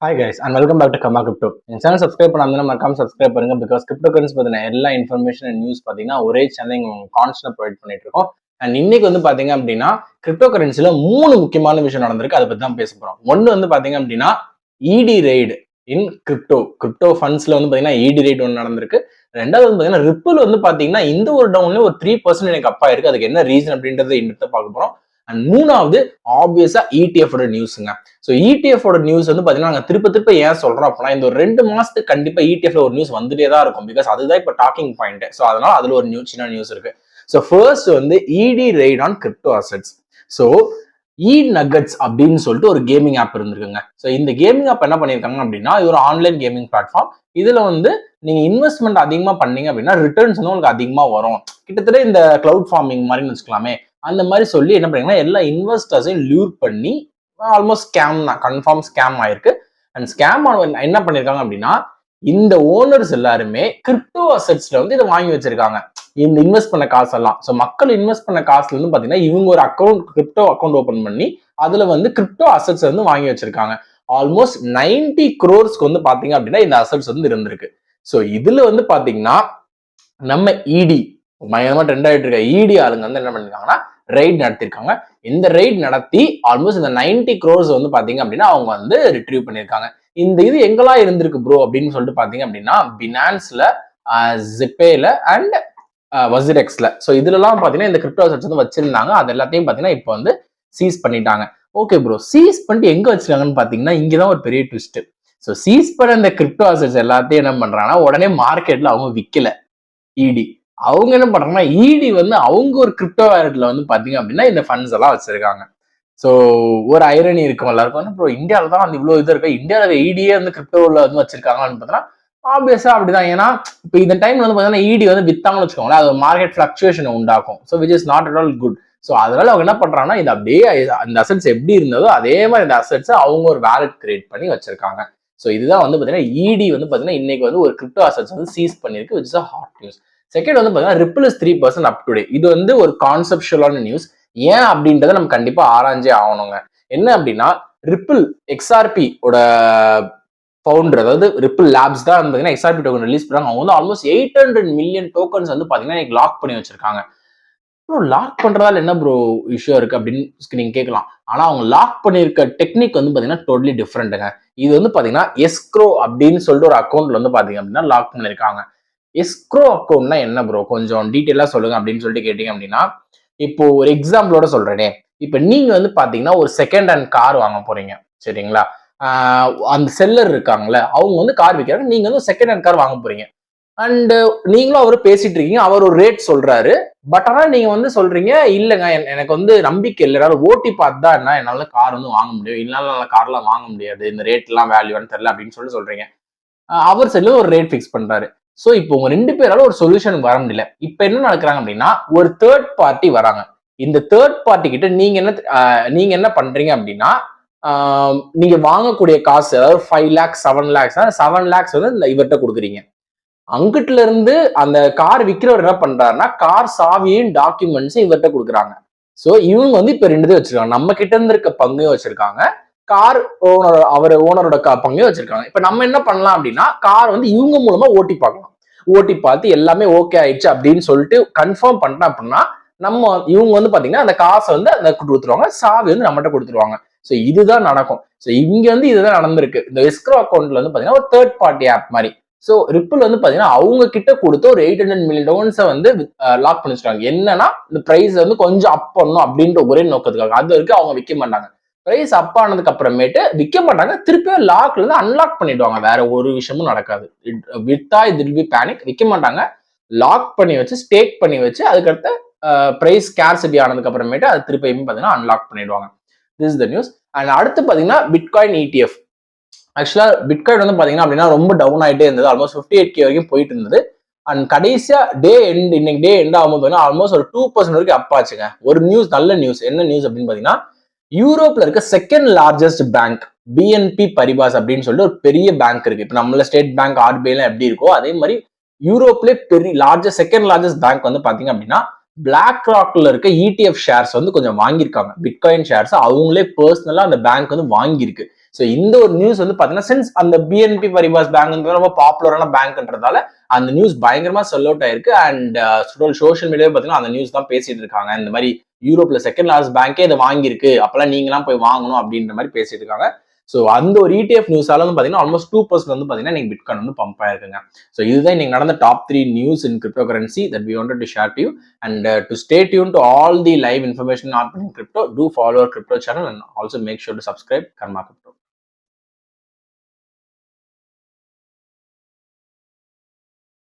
Hi guys and welcome back to Kama Crypto. இந்த channel subscribe பண்ணாம மறக்காம subscribe பண்ணுங்க பிகாஸ் கிரிப்டோ கரன்சி பத்தின எல்லா இன்ஃபர்மேஷன் அண்ட் நியூஸ் பாத்தீங்கன்னா ஒரே சேனல் கான்ஸ்டன்ட் ப்ரொவைட் பண்ணிட்டு இருக்கோம். அண்ட் இன்னைக்கு வந்து பாத்தீங்க அப்படின்னா கிரிப்டோ கரன்சில 3 முக்கியமான விஷயம் நடந்திருக்கு. அதை பத்தி தான் பேச போறோம். ஒன்னு வந்து பாத்தீங்க அப்படின்னா இடி ரெய்டு இன் கிரிப்டோ ஃபண்ட்ஸ்ல வந்து பாத்தீங்கன்னா இடி ரெய்டு ஒன்று நடந்திருக்கு. ரெண்டாவது வந்து பாத்தீங்கன்னா ரிப்பிள் வந்து பாத்தீங்கன்னா இந்த ஒரு டவுன்ல ஒரு 3% எனக்கு அப்பா இருக்கு. அதுக்கு என்ன ரீசன் அப்படின்றத இன்னத்தை பார்க்க போறோம். அண்ட் மூணாவது ஆப்வியஸா ETF நியூஸுங்க. ஸோ ETF நியூஸ் வந்து பாத்தீங்கன்னா நாங்க திருப்ப ஏன் சொல்றோம் அப்படின்னா இந்த ஒரு 2 மாசத்துக்கு கண்டிப்பா ETF ஒரு நியூஸ் வந்துட்டே தான் இருக்கும். பிகாஸ் அதுதான் இப்போ டாக்கிங் பாயிண்ட். ஸோ அதனால அதுல ஒரு சின்ன நியூஸ் இருக்கு. ஸோ ஃபர்ஸ்ட் வந்து இடி raid on crypto assets. So nuggets அப்படின்னு சொல்லிட்டு ஒரு கேமிங் ஆப் இருந்திருக்குங்க. ஸோ இந்த கேமிங் ஆப் என்ன பண்ணியிருக்காங்க அப்படின்னா இது ஒரு ஆன்லைன் கேமிங் பிளாட்ஃபார்ம். இதுல வந்து நீங்க இன்வெஸ்ட்மெண்ட் அதிகமா பண்ணீங்க அப்படின்னா ரிட்டர்ன்ஸ் வந்து உங்களுக்கு அதிகமா வரும். கிட்டத்தட்ட இந்த கிளவுட் ஃபார்மிங் மாதிரி வச்சுக்கலாமே. அந்த மாதிரி சொல்லி என்ன பண்ணீங்கன்னா எல்லா இன்வெஸ்டர்ஸையும் லூர் பண்ணி ஆல்மோஸ்ட் ஸ்கேம் தான், கன்ஃபார்ம் ஸ்கேம் ஆயிருக்கு. அண்ட் ஸ்கேம் என்ன பண்ணிருக்காங்க அப்படின்னா இந்த ஓனர்ஸ் எல்லாருமே கிரிப்டோ அசெட்ஸ்ல வந்து இதை வாங்கி வச்சிருக்காங்க. இந்த இன்வெஸ்ட் பண்ண காசெல்லாம். ஸோ மக்கள் இன்வெஸ்ட் பண்ண காசுல இருந்து பாத்தீங்கன்னா இவங்க ஒரு கிரிப்டோ அக்கௌண்ட் ஓபன் பண்ணி அதுல வந்து கிரிப்டோ அசெட்ஸ் வந்து வாங்கி வச்சிருக்காங்க. ஆல்மோஸ்ட் 90 crores வந்து பாத்தீங்க அப்படின்னா இந்த அசெட்ஸ் வந்து இருந்திருக்கு. ஸோ இதுல வந்து பாத்தீங்கன்னா நம்ம இடி பயங்கரமா ட்ரெண்ட் ஆயிட்டு இருக்க இடி ஆளுங்க வந்து என்ன பண்ணிருக்காங்கன்னா ரைட் நடத்திருக்காங்க. இந்த ரைட் நடத்தி ஆல்மோஸ்ட் இந்த 90 crores வந்து பாத்தீங்க அப்படின்னா அவங்க வந்து ரிட்ரீவ் பண்ணிருக்காங்க. இந்த இது எங்கெல்லாம் இருந்திருக்கு ப்ரோ அப்படின்னு சொல்லிட்டு பாத்தீங்க அப்படின்னா பினான்ஸ்ல, ஜிப்பேல அண்ட் வசிரெக்ஸ்ல. ஸோ இதுலலாம் பாத்தீங்கன்னா இந்த கிரிப்டோ அசெட்ஸ் வந்து வச்சிருந்தாங்க. அது எல்லாத்தையும் பாத்தீங்கன்னா இப்போ வந்து சீஸ் பண்ணிட்டாங்க. ஓகே ப்ரோ, சீஸ் பண்ணிட்டு எங்க வச்சிருக்காங்கன்னு பாத்தீங்கன்னா இங்கதான் ஒரு பெரிய ட்விஸ்ட். ஸோ சீஸ் பண்ண இந்த கிரிப்டோ அசெட்ஸ் எல்லாத்தையும் என்ன பண்றாங்கன்னா உடனே மார்க்கெட்ல அவங்க விக்கல. இடி அவங்க என்ன பண்றாங்கன்னா இடி வந்து அவங்க ஒரு கிரிப்டோ வேலட்ல வந்து பாத்தீங்க அப்படின்னா இந்த ஃபண்ட்ஸ் எல்லாம் வச்சிருக்காங்க. ஸோ ஒரு ஐரணி இருக்கும் எல்லாருக்கும் வந்து ப்ரோ இந்தியாவில தான் வந்து இவ்வளவு இது இருக்கு, இந்தியாவில இடியே வந்து கிரிப்டோல வந்து வச்சிருக்காங்கன்னு பார்த்தோன்னா ஆப்வியஸா அப்படிதான். ஏன்னா இப்போ இந்த டைம்ல வந்து பாத்தீங்கன்னா இடி வந்து வித்தாங்கன்னு வச்சுக்கோங்களேன், அது மார்க்கெட் ஃபிளக்சுவேஷன் உண்டாக்கும். So which is not at all good. So அதனால அவங்க என்ன பண்றாங்கன்னா இது அப்படியே அந்த அசெட்ஸ் எப்படி இருந்ததோ அதே மாதிரி இந்த அசெட்ஸ் அவங்க ஒரு வேலட் கிரியேட் பண்ணி வச்சிருக்காங்க. ஸோ இதுதான் வந்து பாத்தீங்கன்னா இடி வந்து பாத்தீங்கன்னா இன்னைக்கு வந்து ஒரு கிரிப்டோ அசெட்ஸ் வந்து சீஸ் பண்ணிருக்கு, which is a hot news. Second வந்து பாத்தீங்கன்னா ripple is 3% up to day. இது வந்து ஒரு கான்செப்சுவலான நியூஸ். ஏன் அப்படின்றத நம்ம கண்டிப்பா ஆராய்ஞ்சே ஆகணுங்க. என்ன அப்படின்னா ரிப்பிள் எக்ஸ்ஆர்பி ஓட ஃபவுண்டர், அதாவது ரிப்பிள் லேப்ஸ் தான் பாத்தீங்கன்னா எக்ஸ்ஆர்பி டோக்கன் ரிலீஸ் பண்ணாங்க. அவங்க வந்து ஆல்மோஸ்ட் 800 மில்லியன் டோக்கன்ஸ் வந்து பாத்தீங்கன்னா லாக் பண்ணி வச்சிருக்காங்க. ப்ரோ லாக் பண்றதால என்ன ப்ரோ இஷ்யூ இருக்கு அப்படின்னு நீங்க கேட்கலாம். ஆனா அவங்க லாக் பண்ணிருக்க டெக்னிக் வந்து பாத்தீங்கன்னா டோட்டலி டிஃப்ரெண்ட்டுங்க. இது வந்து பாத்தீங்கன்னா எஸ்க்ரோ அப்படின்னு சொல்லிட்டு ஒரு அக்கௌண்ட்ல வந்து பாத்தீங்க அப்படின்னா லாக் பண்ணிருக்காங்க. எஸ்க்ரோ அக்கௌண்ட்னா என்ன ப்ரோ, கொஞ்சம் டீட்டெயிலா சொல்லுங்க அப்படின்னு சொல்லிட்டு கேட்டீங்க அப்படின்னா இப்போ ஒரு எக்ஸாம்பிளோட சொல்றேனே. இப்போ நீங்க வந்து பாத்தீங்கன்னா ஒரு செகண்ட் ஹேண்ட் கார் வாங்க போறீங்க, சரிங்களா? அந்த செல்லர் இருக்காங்கல்ல அவங்க வந்து கார் விற்கிறாங்க, நீங்க வந்து செகண்ட் ஹேண்ட் கார் வாங்க போறீங்க. அண்ட் நீங்களும் அவரு பேசிட்டு இருக்கீங்க, அவர் ஒரு ரேட் சொல்றாரு. பட் ஆனா நீங்க வந்து சொல்றீங்க இல்லைங்க எனக்கு வந்து நம்பிக்கை இல்லை, என்னால ஓட்டி பார்த்து தான் என்ன என்னால கார் வந்து வாங்க முடியும், என்னால கார்லாம் வாங்க முடியாது, இந்த ரேட் எல்லாம் வேல்யூன்னு தெரியல அப்படின்னு சொல்லி சொல்றீங்க. அவர் சைட்ல ஒரு ரேட் ஃபிக்ஸ் பண்றாரு. சோ இப்போ உங்க 2 பேரால ஒரு சொல்யூஷன் வர முடியல. இப்ப என்ன நடக்குறாங்க அப்படின்னா ஒரு தேர்ட் பார்ட்டி வராங்க. இந்த தேர்ட் பார்ட்டி கிட்ட நீங்க என்ன பண்றீங்க அப்படின்னா நீங்க வாங்கக்கூடிய காசு, அதாவது 5 lakhs 7 lakhs 7 lakhs வந்து இவர்கிட்ட கொடுக்குறீங்க. அங்கிட்டுல இருந்து அந்த கார் விற்கிறவர் என்ன பண்றாருன்னா கார் சாவியும் டாக்குமெண்ட்ஸும் இவர்கிட்ட கொடுக்குறாங்க. சோ இவங்க வந்து இப்ப 2 இது வச்சிருக்காங்க. நம்ம கிட்ட இருந்து இருக்க பங்கையும் வச்சிருக்காங்க, கார் ஓனரோட பங்கையும் வச்சிருக்காங்க. இப்ப நம்ம என்ன பண்ணலாம் அப்படின்னா கார் வந்து இவங்க மூலமா ஓட்டி பார்க்கலாம். ஓட்டி பார்த்து எல்லாமே ஓகே ஆயிடுச்சு அப்படின்னு சொல்லிட்டு கன்ஃபார்ம் பண்ணிட்டோம் அப்படின்னா இவங்க வந்து பாத்தீங்கன்னா அந்த காசை வந்து அந்த கொடுத்துருவாங்க, சாவி வந்து நம்மகிட்ட கொடுத்துருவாங்க. ஸோ இதுதான் நடக்கும். ஸோ இங்க வந்து இதுதான் நடந்திருக்கு. இந்த எஸ்க்ரோ அக்கௌண்ட்ல வந்து பாத்தீங்கன்னா ஒரு தேர்ட் பார்ட்டி ஆப் மாதிரி. ஸோ ரிப்பிள் வந்து பாத்தீங்கன்னா அவங்க கிட்ட கொடுத்த ஒரு 800 மில்லியன் டோன்ஸை வந்து லாக் பண்ணி வச்சிருக்காங்க. என்னன்னா இந்த பிரைஸ் வந்து கொஞ்சம் அப் பண்ணணும் அப்படின்ற ஒரே நோக்கத்துக்காக. அது வரைக்கும் அவங்க விற்க மாட்டாங்க. பிரைஸ் அப் ஆனதுக்கு அப்புறமேட்டு விற்க மாட்டாங்க, திருப்பியும் லாக்ல இருந்து அன்லாக் பண்ணிடுவாங்க. வேற ஒரு விஷயமும் நடக்காது. வித்தா இட் வில் பி பேனிக். விற்க மாட்டாங்க, லாக் பண்ணி வச்சு ஸ்டேக் பண்ணி வச்சு அதுக்கடுத்து பிரைஸ் ஸ்கேர்சிட்டி ஆனதுக்கு அப்புறமேட்டு அது திருப்பியும் பாத்தீங்கன்னா அன்லாக் பண்ணிடுவாங்க. This is the news. And அடுத்து பாத்தீங்கன்னா பிட்காயின் ETF. ஆக்சுவலா பிட்காயின் வந்து பாத்தீங்கன்னா அப்படின்னா ரொம்ப டவுன் ஆயிட்டே இருந்தது. ஆல்மோஸ்ட் 58K வரைக்கும் போயிட்டு இருந்தது. அண்ட் கடைசியா இன்னைக்கு டே எண்ட் ஆகும்போது ஆல்மோஸ்ட் ஒரு 2% வரைக்கும் அப்பாச்சுங்க. ஒரு நியூஸ், நல்ல நியூஸ். என்ன நியூஸ் அப்படின்னு பாத்தீங்கன்னா யூரோப்ல இருக்க second largest bank BNP Paribas அப்படின்னு சொல்லிட்டு ஒரு பெரிய பேங்க் இருக்கு. இப்ப நம்மள ஸ்டேட் பேங்க் RBI எல்லாம் எப்படி இருக்கோ அதே மாதிரி யூரோப்ல பெரிய செகண்ட் லார்ஜஸ்ட் பேங்க் வந்து பாத்தீங்க அப்படின்னா பிளாக் ராக்ல இருக்க ETF ஷேர்ஸ் வந்து கொஞ்சம் வாங்கியிருக்காங்க. பிட்காயின் ஷேர்ஸ் அவங்களே பர்சனலா அந்த பேங்க் வந்து வாங்கியிருக்கு. ஸோ இந்த ஒரு நியூஸ் வந்து பாத்தீங்கன்னா சின்ஸ் அந்த பிஎன்பி பரிபாஸ் பேங்க் ரொம்ப பாப்புலரான பேங்க்ன்றதால அந்த நியூஸ் பயங்கரமா செல் அவுட் ஆயிருக்கு. அண்ட் சோஷியல் மீடியாவே பாத்தீங்கன்னா அந்த நியூஸ் தான் பேசிட்டு இருக்காங்க. இந்த மாதிரி யூரோப்ல செகண்ட் லார்ஜஸ்ட் பேங்கே இதை வாங்கியிருக்கு, அப்பெல்லாம் நீங்களாம் போய் வாங்கணும் அப்படின்ற மாதிரி பேசிட்டு இருக்காங்க. ஸோ அந்த ஒரு ETF நியூஸால வந்து பாத்தீங்கன்னா ஆல்மோஸ்ட் 2% வந்து பாத்தீங்கன்னா நீங்க பிட்காயின் வந்து பம்ப் ஆயிருக்குங்க. ஸோ இதுதான் இன்னைக்கு நடந்த top 3 news in crypto currency that we wanted to share to you. And to stay tuned to all the live information on crypto, to follow our crypto channel and also make sure to subscribe Karma crypto.